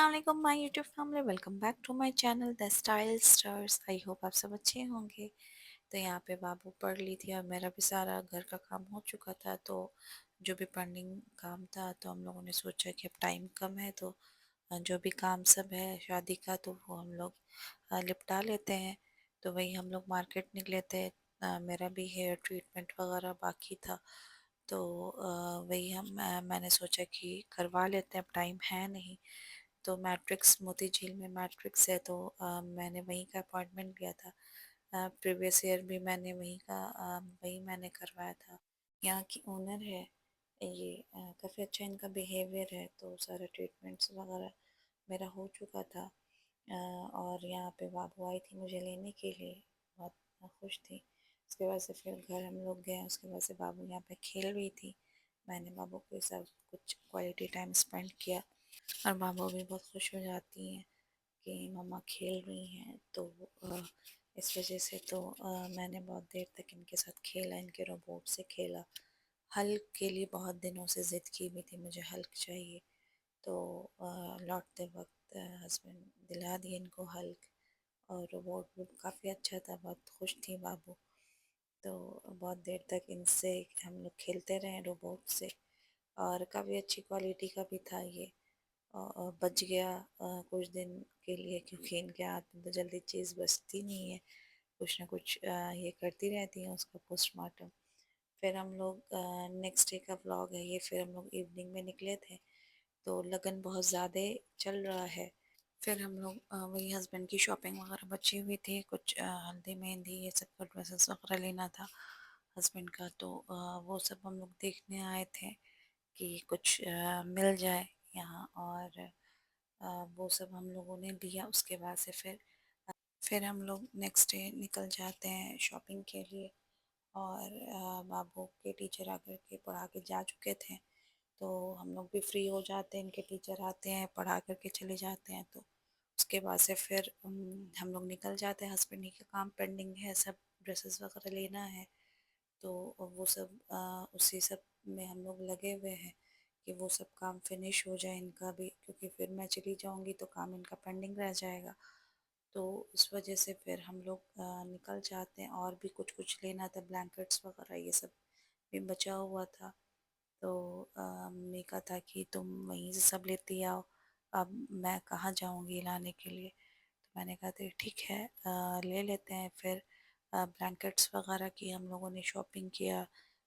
अस्सलाम वालेकुम my YouTube family, welcome back to my channel the style stars. I hope आप सब अच्छे होंगे। तो यहाँ पे बाबू पढ़ ली थी और मेरा भी सारा घर का काम हो चुका था। तो जो भी पेंडिंग काम था तो हम लोगों ने सोचा कि अब टाइम कम है तो जो भी काम सब है शादी का तो वो हम लोग निपटा लेते हैं। तो वही हम लोग मार्केट निकले थे। मेरा भी हेयर ट्रीटमेंट वगैरह बाकी था। तो वही मैंने सोचा कि करवा लेते हैं, अब टाइम है नहीं। तो मैट्रिक्स मोती झील में मैट्रिक्स है तो मैंने वहीं का अपॉइंटमेंट लिया था। प्रीवियस ईयर भी मैंने वहीं मैंने करवाया था। यहाँ की ओनर है ये, काफ़ी अच्छा इनका बिहेवियर है। तो सारा ट्रीटमेंट्स वगैरह मेरा हो चुका था। और यहाँ पे बाबू आई थी मुझे लेने के लिए, बहुत खुश थी। उसके बाद से फिर घर हम लोग गए, उसके बाद से बाबू यहाँ पे खेल रही थी। मैंने बाबू के साथ कुछ क्वालिटी टाइम स्पेंड किया और बाबू भी बहुत खुश हो जाती हैं कि मम्मा खेल रही हैं। तो इस वजह से तो मैंने बहुत देर तक इनके साथ खेला, इनके रोबोट से खेला। हल्क के लिए बहुत दिनों से ज़िद की हुई थी, मुझे हल्क चाहिए। तो लौटते वक्त हस्बैंड दिला दिए इनको हल्क। और रोबोट भी काफ़ी अच्छा था, बहुत खुश थी बाबू। तो बहुत देर तक इनसे हम लोग खेलते रहे रोबोट से। और काफ़ी अच्छी क्वालिटी का भी था ये। बच गया कुछ दिन के लिए, क्योंकि इनके हाथ में तो जल्दी चीज़ बचती नहीं है। कुछ ना कुछ ये करती रहती हैं उसका पोस्टमार्टम। फिर हम लोग नेक्स्ट डे का व्लॉग है ये। फिर हम लोग इवनिंग में निकले थे तो लगन बहुत ज़्यादा चल रहा है। फिर हम लोग वही हस्बैंड की शॉपिंग वगैरह बची हुई थी, कुछ हल्दी मेहंदी ये सब का ड्रेसेस वगैरह लेना था हस्बैंड का। तो वो सब हम लोग देखने आए थे कि कुछ मिल जाए यहाँ। और वो सब हम लोगों ने लिया। उसके बाद से फिर हम लोग नेक्स्ट डे निकल जाते हैं शॉपिंग के लिए। और बाबू के टीचर आकर के पढ़ा के जा चुके थे तो हम लोग भी फ्री हो जाते हैं। इनके टीचर आते हैं, पढ़ा करके चले जाते हैं। तो उसके बाद से फिर हम लोग निकल जाते हैं। हस्बैंड ही का काम पेंडिंग है, सब ड्रेसेस वगैरह लेना है। तो वो सब उसी सब में हम लोग लगे हुए हैं कि वो सब काम फिनिश हो जाए इनका भी, क्योंकि फिर मैं चली जाऊंगी तो काम इनका पेंडिंग रह जाएगा। तो इस वजह से फिर हम लोग निकल जाते हैं। और भी कुछ कुछ लेना था, ब्लैंकेट्स वगैरह ये सब भी बचा हुआ था। तो मम्मी का था कि तुम वहीं से सब लेती आओ, अब मैं कहाँ जाऊँगी लाने के लिए। तो मैंने कहा था ठीक है, ले लेते हैं। फिर ब्लैंकेट्स वगैरह की हम लोगों ने शॉपिंग किया।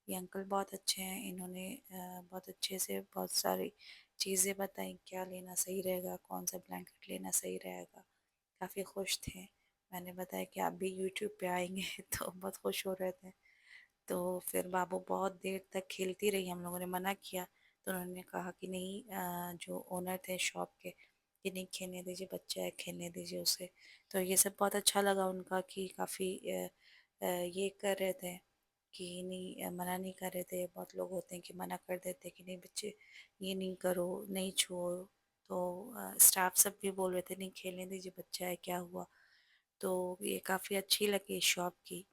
ये अंकल बहुत अच्छे हैं, इन्होंने बहुत अच्छे से बहुत सारी चीज़ें बताई, क्या लेना सही रहेगा, कौन सा ब्लैंकेट लेना सही रहेगा। काफ़ी खुश थे। मैंने बताया कि आप भी यूट्यूब पे आएंगे तो बहुत खुश हो रहे थे। तो फिर बाबू बहुत देर तक खेलती रही, हम लोगों ने मना किया तो उन्होंने कहा कि नहीं, जो ओनर थे शॉप के, कि नहीं खेलने दीजिए, बच्चा है खेलने दीजिए उसे। तो ये सब बहुत अच्छा लगा उनका कि काफ़ी ये कर रहे थे कि नहीं, मना नहीं कर रहे थे। बहुत लोग होते हैं कि मना कर देते हैं कि नहीं बच्चे ये नहीं करो, नहीं छुओ। तो स्टाफ सब भी बोल रहे थे नहीं खेलने दीजिए, बच्चा है क्या हुआ। तो ये काफ़ी अच्छी लगी शॉप की।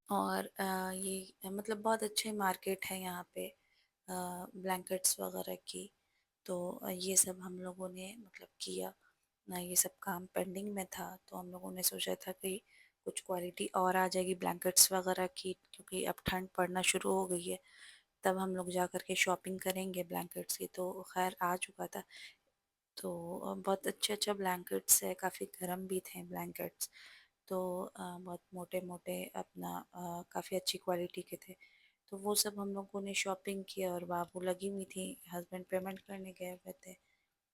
और ये मतलब बहुत अच्छे मार्केट है यहाँ पे ब्लैंकेट्स वगैरह की। तो ये सब हम लोगों ने मतलब किया ना, ये सब काम पेंडिंग में था। तो हम लोगों ने सोचा था कि कुछ क्वालिटी और आ जाएगी ब्लैंकेट्स वगैरह की, क्योंकि अब ठंड पड़ना शुरू हो गई है। तब हम लोग जा कर के शॉपिंग करेंगे ब्लैंकेट्स की। तो खैर आ चुका था। तो बहुत अच्छा ब्लैंकेट्स है, काफ़ी गर्म भी थे ब्लैंकेट्स। तो बहुत मोटे मोटे अपना काफ़ी अच्छी क्वालिटी के थे। तो वो सब हम लोगों ने शॉपिंग किया और बाबू लगी हुई थी, हस्बैंड पेमेंट करने गए हुए थे।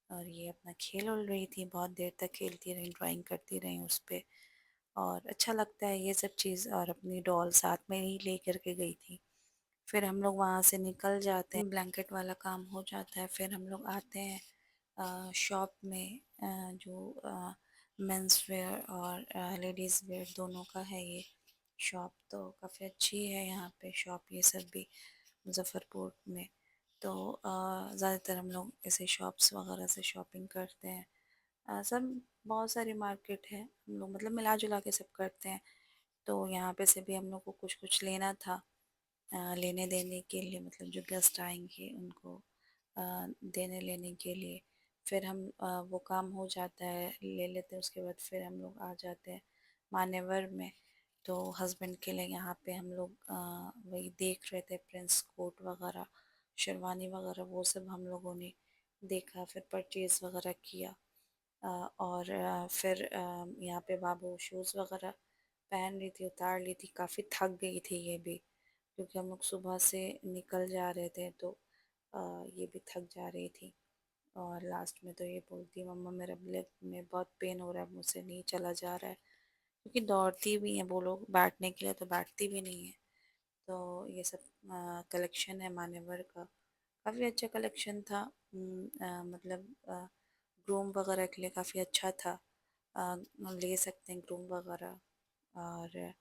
और ये अपना खेल उल रही थी, बहुत देर तक खेलती रही, ड्राइंग करती रही उस पे। और अच्छा लगता है ये सब चीज़। और अपनी डॉल साथ में ही ले कर के गई थी। फिर हम लोग वहाँ से निकल जाते हैं, ब्लैंकेट वाला काम हो जाता है। फिर हम लोग आते हैं शॉप में, जो मेंस वेयर और लेडीज़ वेयर दोनों का है ये शॉप। तो काफ़ी अच्छी है यहाँ पे शॉप, ये सब भी मुज़फ़्फ़रपुर में। तो ज़्यादातर हम लोग ऐसे शॉप्स वगैरह से शॉपिंग करते हैं। सब बहुत सारी मार्केट है, हम लोग मतलब मिला जुला के सब करते हैं। तो यहाँ पे से भी हम लोग को कुछ कुछ लेना था लेने देने के लिए, मतलब जो गेस्ट आएंगे उनको देने लेने के लिए। फिर हम वो काम हो जाता है, ले लेते हैं, उसके बाद फिर हम लोग आ जाते हैं मान्यवर में। तो हस्बैंड के लिए यहाँ पे हम लोग वही देख रहे थे, प्रिंस कोट वगैरह, शेरवानी वगैरह, वो सब हम लोगों ने देखा, फिर परचेज़ वगैरह किया। और फिर यहाँ पे बाबू शूज़ वगैरह पहन रही थी, उतार ली थी, काफ़ी थक गई थी ये भी, क्योंकि हम लोग सुबह से निकल जा रहे थे, तो ये भी थक जा रही थी। और लास्ट में तो ये बोलती, मम्मा मेरा लेग में बहुत पेन हो रहा है, मुझसे नहीं चला जा रहा है, क्योंकि दौड़ती भी हैं वो लोग बैठने के लिए, तो बैठती भी नहीं है। तो ये सब कलेक्शन है मान्यवर का, काफ़ी अच्छा कलेक्शन था। मतलब ग्रूम वगैरह के लिए काफ़ी अच्छा था। ले सकते हैं ग्रूम वगैरह। और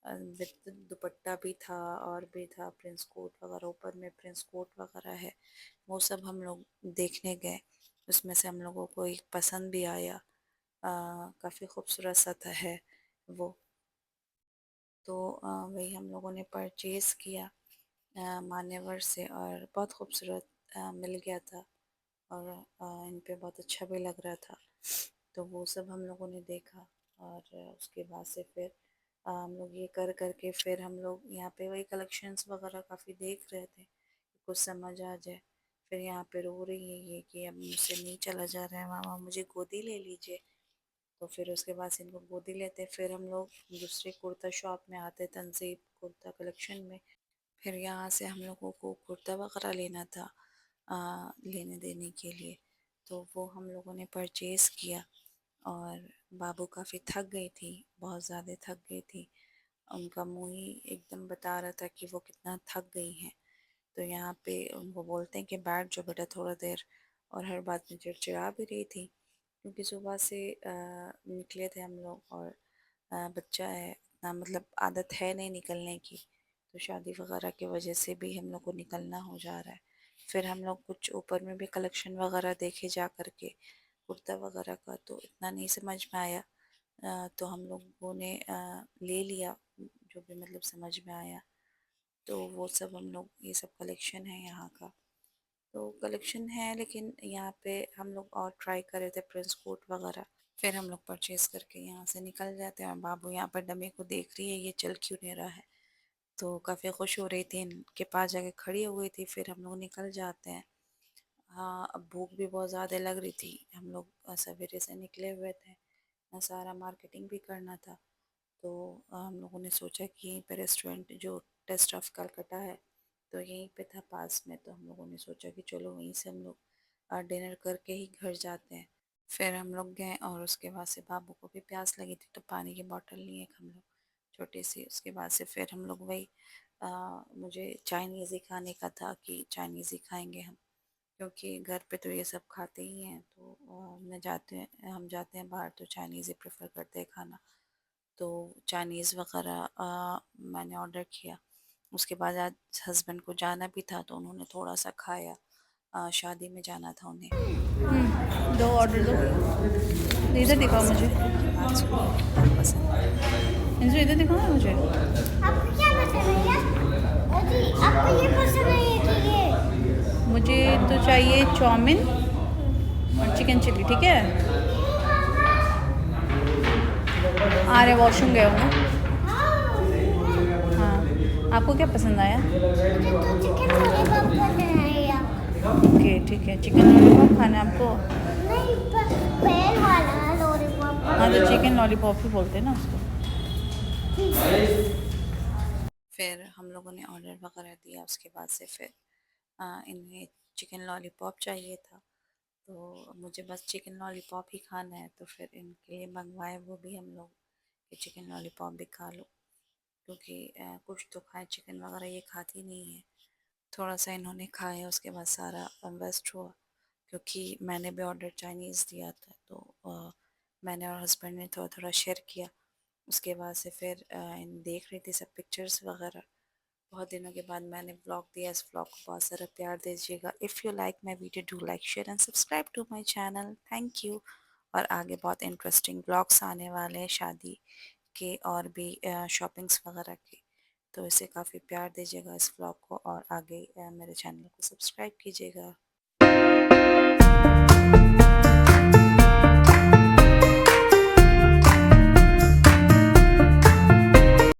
विद दुपट्टा भी था, और भी था प्रिंस कोट वगैरह, ऊपर में प्रिंस कोट वगैरह है, वो सब हम लोग देखने गए। उसमें से हम लोगों को एक पसंद भी आया, काफ़ी खूबसूरत सा था है वो। तो वही हम लोगों ने परचेज़ किया मान्यवर से, और बहुत खूबसूरत मिल गया था, और इन पे बहुत अच्छा भी लग रहा था। तो वो सब हम लोगों ने देखा, और उसके बाद से फिर हम लोग ये कर कर के फिर हम लोग यहाँ पे वही कलेक्शंस वगैरह काफ़ी देख रहे थे कि कुछ समझ आ जाए। फिर यहाँ पे रो रही है ये कि अब मुझसे नहीं चला जा रहा है, मामा मुझे गोदी ले लीजिए। तो फिर उसके बाद से इनको गोदी लेते, फिर हम लोग दूसरे कुर्ता शॉप में आते, तंजीब कुर्ता कलेक्शन में। फिर यहाँ से हम लोगों को कुर्ता वगैरह लेना था लेने देने के लिए, तो वो हम लोगों ने परचेज़ किया। और बाबू काफ़ी थक गई थी, बहुत ज़्यादा थक गई थी, उनका मुँह ही एकदम बता रहा था कि वो कितना थक गई हैं। तो यहाँ पे उनको बोलते हैं कि बैठ जाओ बेटा थोड़ा देर, और हर बात में चिड़चिड़ा भी रही थी, क्योंकि सुबह से निकले थे हम लोग, और बच्चा है, इतना मतलब आदत है नहीं निकलने की, तो शादी वगैरह की वजह से भी हम लोग को निकलना हो जा रहा है। फिर हम लोग कुछ ऊपर में भी कलेक्शन वगैरह देखे जा कर के कुर्ता वगैरह का, तो इतना नहीं समझ में आया। तो हम लोगों ने ले लिया जो भी मतलब समझ में आया। तो वो सब हम लोग, ये सब कलेक्शन है यहाँ का। तो कलेक्शन है, लेकिन यहाँ पे हम लोग और ट्राई कर रहे थे प्रिंस कोट वगैरह। फिर हम लोग परचेज़ करके यहाँ से निकल जाते हैं, और बाबू यहाँ पर डमी को देख रही है ये चल क्यों नहीं रहा है, तो काफ़ी खुश हो रही थी, इनके पास जाके खड़ी हो गई थी। फिर हम लोग निकल जाते हैं। हाँ, अब भूख भी बहुत ज़्यादा लग रही थी, हम लोग सवेरे से निकले हुए थे, सारा मार्केटिंग भी करना था। तो हम लोगों ने सोचा कि यहीं पे रेस्टोरेंट जो टेस्ट ऑफ कलकत्ता है, तो यहीं पे था पास में, तो हम लोगों ने सोचा कि चलो वहीं से हम लोग डिनर करके ही घर जाते हैं। फिर हम लोग गए, और उसके बाद से बाबू को भी प्यास लगी थी, तो पानी की बोतल लिए एक हम लोग छोटी सी। उसके बाद से फिर हम लोग वही मुझे चाइनीज़ ही खाने का था कि चाइनीज़ ही खाएंगे क्योंकि घर पे तो ये सब खाते ही हैं। तो हम जाते हैं बाहर, तो चाइनीज़ ही प्रेफर करते हैं खाना। तो चाइनीज़ वगैरह मैंने ऑर्डर किया। उसके बाद आज हस्बैंड को जाना भी था, तो उन्होंने थोड़ा सा खाया, शादी में जाना था उन्हें, तो दो थोड़ा सा ऑर्डर दो। खाया। इधर उसके बाद दिखाओ से मुझे। फिर उनकी बात सुन के बहुत पसंद आया। इंजु इधर दिखाओ ना मुझे। आपको क्या पसंद है या? जी आपको ये पसंद है कि ये? मुझे तो चाहिए चाउमीन और चिकन चिल्ली, ठीक है? आ रहे, वॉशरूम गए होंगे। हाँ, आपको क्या पसंद आया? मुझे तो चिकन लॉलीपॉप पसंद आया। ओके ठीक है, चिकन लॉलीपॉप खाना है आपको? नहीं, पैर वाला लॉलीपॉप। हाँ तो चिकन लॉलीपॉप ही बोलते हैं ना उसको। फिर हम लोगों ने ऑर्डर वगैरह दिया, उसके बाद से फिर इन्हें चिकन लॉलीपॉप चाहिए था, तो मुझे बस चिकन लॉलीपॉप ही खाना है, तो फिर इनके लिए मंगवाए वो भी हम लोग कि चिकन लॉलीपॉप भी खा लो, क्योंकि कुछ तो खाए, चिकन वगैरह ये खाती नहीं है। थोड़ा सा इन्होंने खाया, उसके बाद सारा वेस्ट हुआ, क्योंकि मैंने भी ऑर्डर चाइनीज़ दिया था, तो मैंने और हस्बैंड ने थोड़ा थोड़ा शेयर किया। उसके बाद से फिर इन देख रही थी सब पिक्चर्स वगैरह। बहुत दिनों के बाद मैंने व्लॉग दिया, इस व्लॉग को बहुत सारा प्यार दीजिएगा। If you like my video do like share and subscribe to my channel, thank you. और आगे बहुत इंटरेस्टिंग व्लॉग्स आने वाले हैं शादी के, और भी शॉपिंग्स वगैरह के, तो इसे काफ़ी प्यार दीजिएगा इस व्लॉग को, और आगे मेरे चैनल को सब्सक्राइब कीजिएगा।